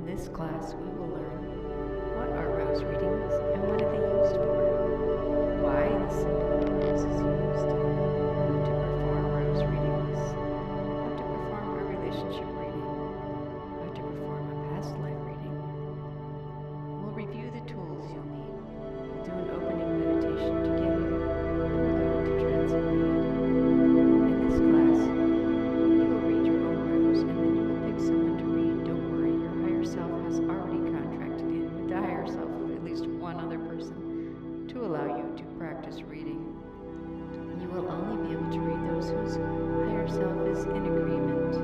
this class, we will learn what are rose readings and what are they used for, why the symbol of rose is used, how to perform rose readings, how to perform a relationship reading, how to perform a past life reading. We'll review the tools you'll need. We'll do an opening meditation to get you and we'll go into trance and read. In this class, you will read your own rose and then you will pick someone to read. Don't worry, your higher self has already contracted in with the higher self of at least one other person to allow you to practice reading. You will only be able to read those whose higher self is in agreement.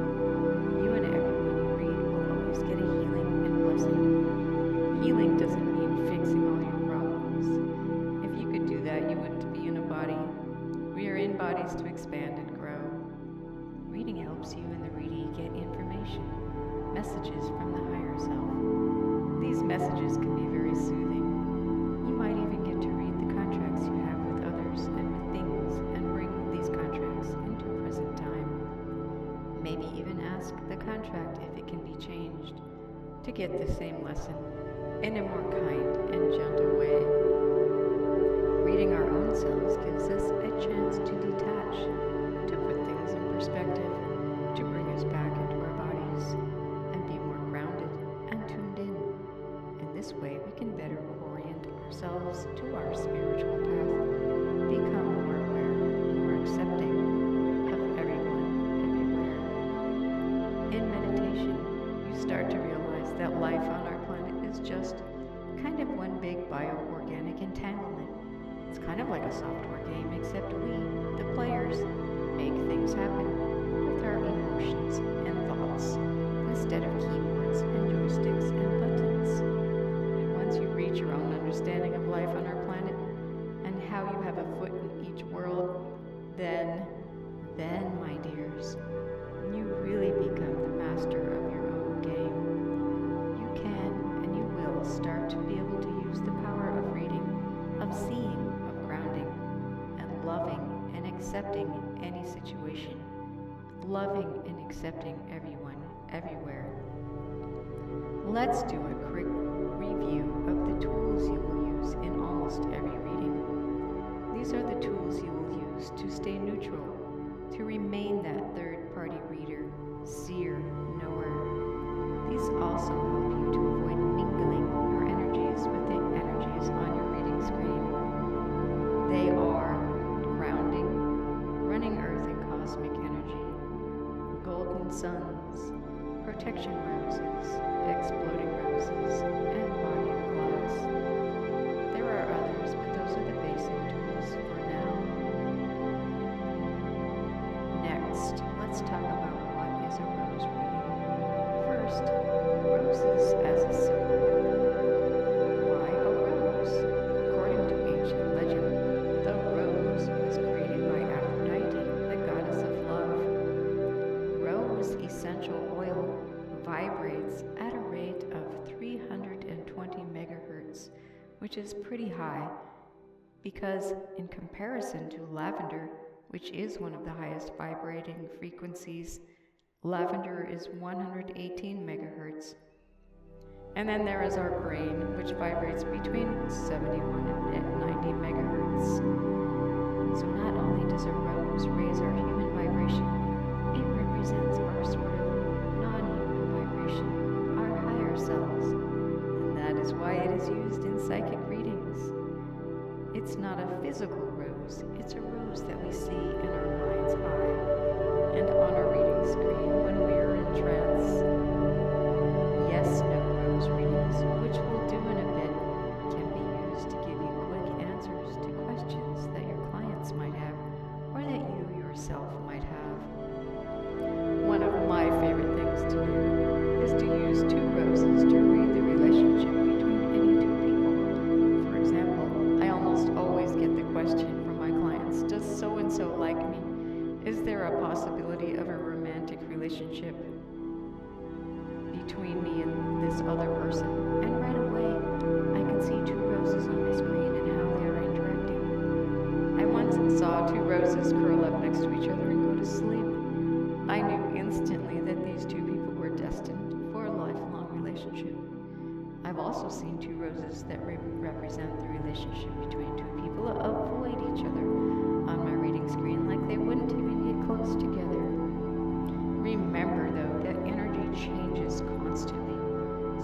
You and everyone you read will always get a healing and blessing. Healing doesn't mean fixing all your problems. If you could do that, you wouldn't be in a body. We are in bodies to expand and grow. Reading helps you and the readee get information, messages from the higher self. These messages can be very soothing. You might even get to read the contracts you have with others and with things and bring these contracts into present time. Maybe even ask the contract if it can be changed to get the same lesson in a more kind and gentle way. Reading our own selves gives us a chance to detach, to put things in perspective, to bring us back into our bodies and be more grounded and tuned in. In this way, we can better orient ourselves to our spiritual path, become more aware, more accepting of everyone, everywhere. In meditation, you start to realize that life on our planet is just kind of one big bioorganic entanglement. It's kind of like a software game, except we, the players, make things happen with our emotions and thoughts instead of keyboards and joysticks and buttons. And once you reach your own understanding of life on our planet and how you have a foot in each world, then, my dears, you really become the master of your own game. You can and you will start to be able to use the power of reading, of seeing, of grounding, and loving and accepting any situation, loving and accepting everyone, everywhere. Let's do a quick review of the tools you will use in almost every reading. These are the tools you will use to stay neutral, to remain that third-party reader, seer, knower. These also help you to avoid mingling your energies with the energies on your reading screen. They are grounding, running earth and cosmic energy, golden suns, protection roses, exploding roses, and body of glass. There are others, but those are the basic tools for now. Next, let's talk about what is a rose reading. First, roses as a symbol. Why a rose? According to ancient legend, the rose was created by Aphrodite, the goddess of love. Rose essential oil vibrates at a rate of 320 megahertz, which is pretty high because in comparison to lavender, which is one of the highest vibrating frequencies, lavender is 118 megahertz. And then there is our brain, which vibrates between 71 and 90 megahertz. So not only does a rose raise our human vibration, it represents our sort of non-human vibration, our higher selves. And that is why it is used in psychic readings. It's not a physical rose, it's a rose that we see in our mind's eye and on our reading screen when we are in trance. Yes, no rose readings, which we'll do in a bit, can be used to give you quick answers to questions that your clients might have or that you yourself might have. One of my favorite things to do is to use two roses to read the relationship between any two people. For example, I almost always get the question from my clients, does so-and-so like me? Is there a possibility of a romantic relationship between me and this other person? And right away, I can see two roses on my screen and how they are interacting. I once saw two roses curl up next to each other and go to sleep. I knew instantly that these two people were destined for a lifelong relationship. I've also seen two roses that represent the relationship between two people avoid each other on my reading screen, like they wouldn't even get close together. Remember, though, that energy changes constantly,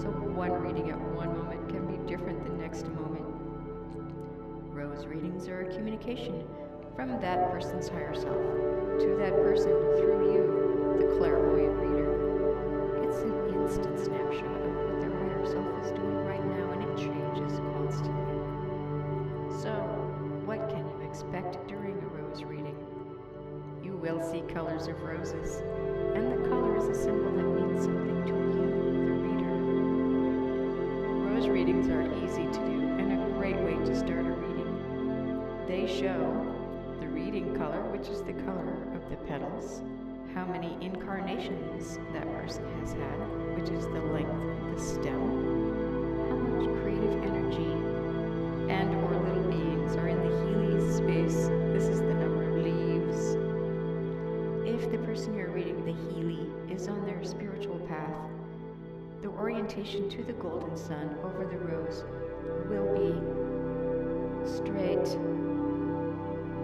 so one reading at one moment can be different the next moment. Rose readings are a communication from that person's higher self to that person through you, the clairvoyant reader. It's an instant snapshot of what their higher self is doing right now, and it changes constantly. So, what can you expect during a rose reading? You will see colors of roses, and the color is a symbol that means something to you, the reader. Rose readings are easy to do and a great way to start a reading. They show the reading color, which is the color of the petals, how many incarnations that person has had, which is the length of the stem, how much creative energy and or little beings are in the Healy space. This is the number of leaves. If the person you're reading, the Healy, is on their spiritual path, the orientation to the golden sun over the rose will be straight.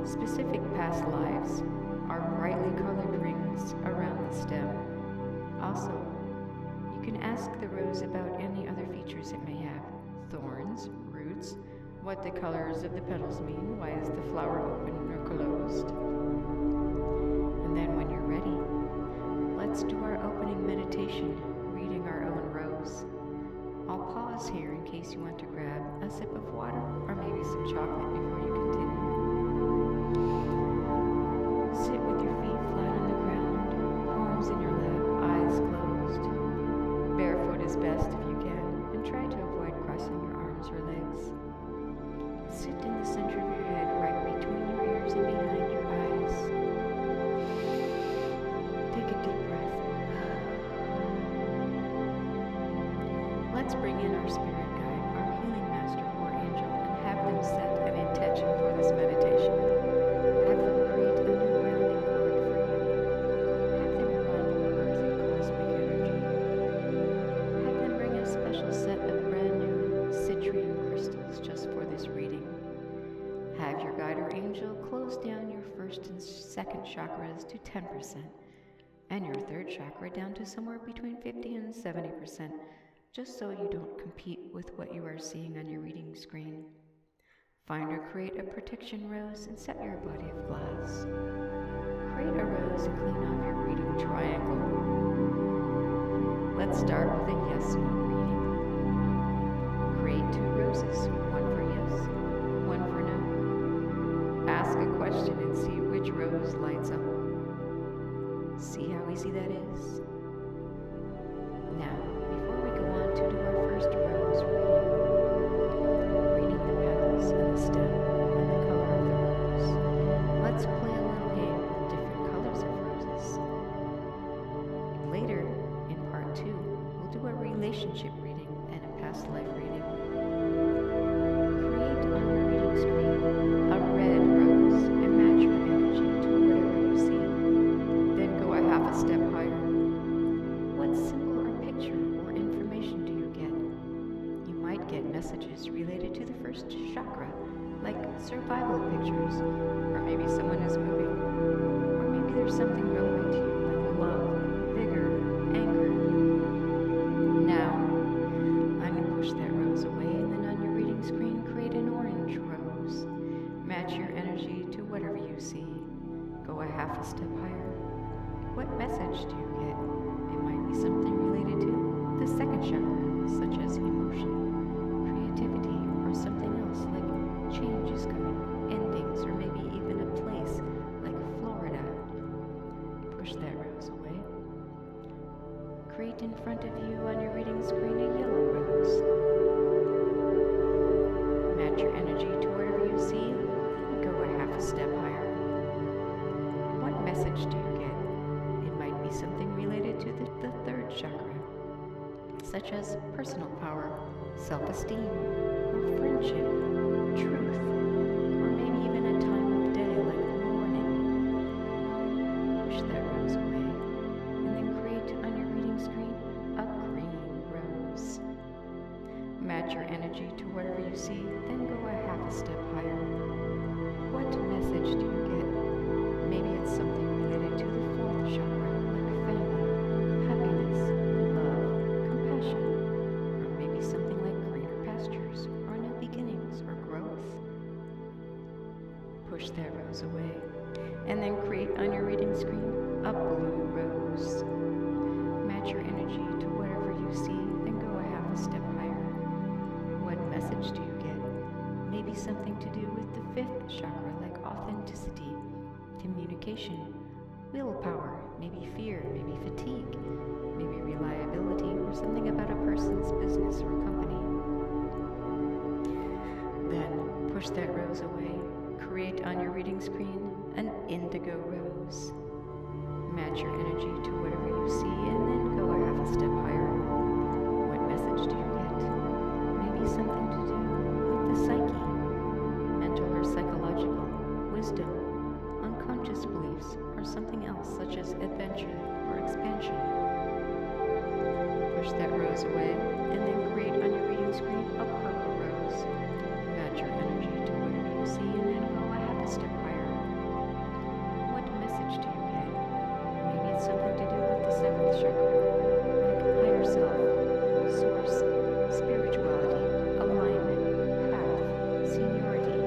Specific past lives are brightly colored rings around the stem. Also, you can ask the rose about any other features it may have. Thorns, roots, what the colors of the petals mean, why is the flower open or closed. And then when you're ready, let's do our opening meditation, reading our own rose. I'll pause here in case you want to grab a sip of water or maybe some chocolate before you continue. Sit with your feet flat on the ground, palms in your lap, eyes closed. Barefoot is best if you can, and try to avoid crossing your arms or legs. Sit in the center of your head, right between your ears and behind your eyes. Take a deep breath. Let's bring in our spirit guide, our healing master or angel, and have them set an intention for this meditation. Have them create a new grounding cord for you. Have them run earth and cosmic energy. Have them bring a special set of brand new citrine crystals just for this reading. Have your guide or angel close down your first and second chakras to 10%, and your third chakra down to somewhere between 50 and 70%, just so you don't compete with what you are seeing on your reading screen. Find or create a protection rose and set your body of glass. Create a rose and clean off your reading triangle. Let's start with a yes/no reading. Create two roses, one for yes, one for no. Ask a question and see which rose lights up. See how easy that is? Now, before we go on to do our first rose reading the petals and the stem and the color of the rose, let's play a little game with different colors of roses. Later, in part 2, we'll do a relationship reading and a past life reading. Create on your reading screen a red rose and match your energy to whatever you see. Then go a half a step higher. What symbol or picture or information do you get? You might get messages related to the first chakra, like survival pictures, or maybe someone is moving, or maybe there's something relevant to you, like love, vigor, anger. Now, I'm going to push that rose away, and then on your reading screen, create an orange rose. Match your energy to whatever you see. Go a half a step higher. What message do you get? It might be something related to the second chakra, such as emotion, creativity, or something else like change is coming, endings, or maybe even a place like Florida. Push that rose away. Create in front of you on your reading screen a yellow rose. Match your energy to wherever you see, and go a half a step higher. What message do you get? It might be something related to the third chakra, such as personal power, self-esteem, or friendship, truth, or maybe even a time of day like morning. Push that rose away, and then create on your reading screen a green rose. Match your energy to whatever you see, then go a half a step higher. What message do you get? Maybe it's something related to the fourth chakra, like family, happiness, love, compassion, or maybe something like greener pastures, or new beginnings, or growth. Push that rose away, and then create on your reading screen a blue rose. Match your energy to whatever you see, then go a half a step higher. What message do you get? Maybe something to do with the fifth chakra, like authenticity, communication, willpower, maybe fear, maybe fatigue, maybe reliability, or something about a person's business or company. Then push that rose away. Create on your reading screen an indigo rose. Match your energy to whatever you see, and then go a half a step higher. What message do you get? Maybe something to do with the psyche, mental or psychological, wisdom, unconscious beliefs, or something else such as adventure or expansion. Push that rose away, and then create on your reading screen a purple rose. Match your energy to whatever you see, and then go a half a step higher. What message do you get? Maybe it's something to do with the seventh chakra, like higher self, source, spirituality, alignment, path, seniority.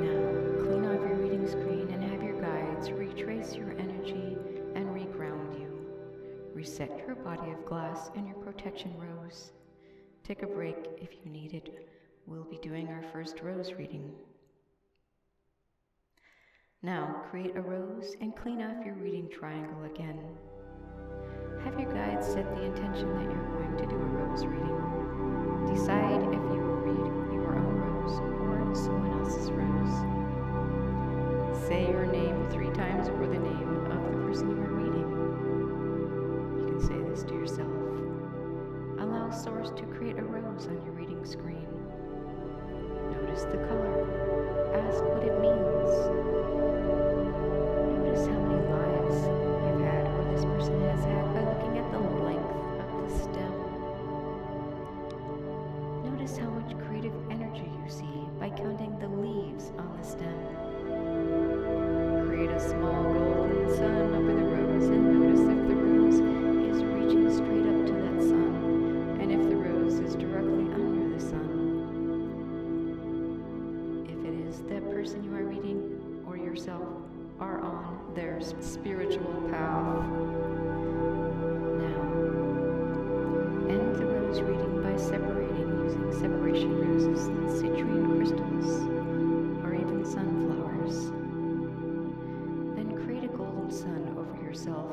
Now, clean off your reading screen and have your guides retrace your energy and reground you. Reset your body of glass and your protection rose. Take a break if you need it. We'll be doing our first rose reading. Now, create a rose and clean off your reading triangle again. Have your guides set the intention that you're going to do a rose reading. Decide if you will read your own rose or someone else's rose. Say your name 3 times or the name of the person you are reading. You can say this to yourself. Allow Source to create a rose on your reading screen. Notice the color. Ask what it means. Notice how many lives you've had or this person has had by looking at the length of the stem. Notice how much creative energy you see by counting the leaves on the stem. Create a small golden sun over the rose and notice if the rose is reaching straight up to that sun and if the rose is directly under the sun. If it is that person you are reading or yourself are on their spiritual path. Now, end the rose reading by separating using separation roses and citrine crystals or even sunflowers. Then create a golden sun over yourself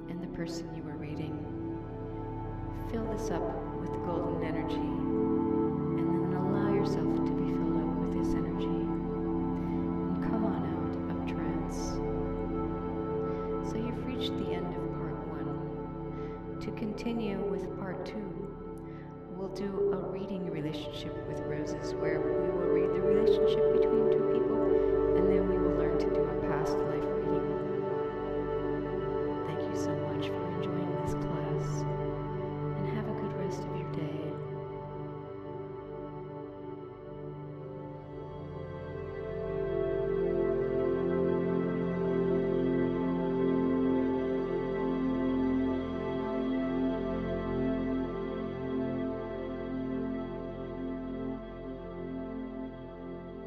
and the person you are reading. Fill this up with golden energy and then allow yourself to be filled up with this energy. And come on out of trance. So you've reached the end of part 1. To continue with part 2, we'll do a reading relationship with roses where we will read the relationship between 2 people and then we will learn to do a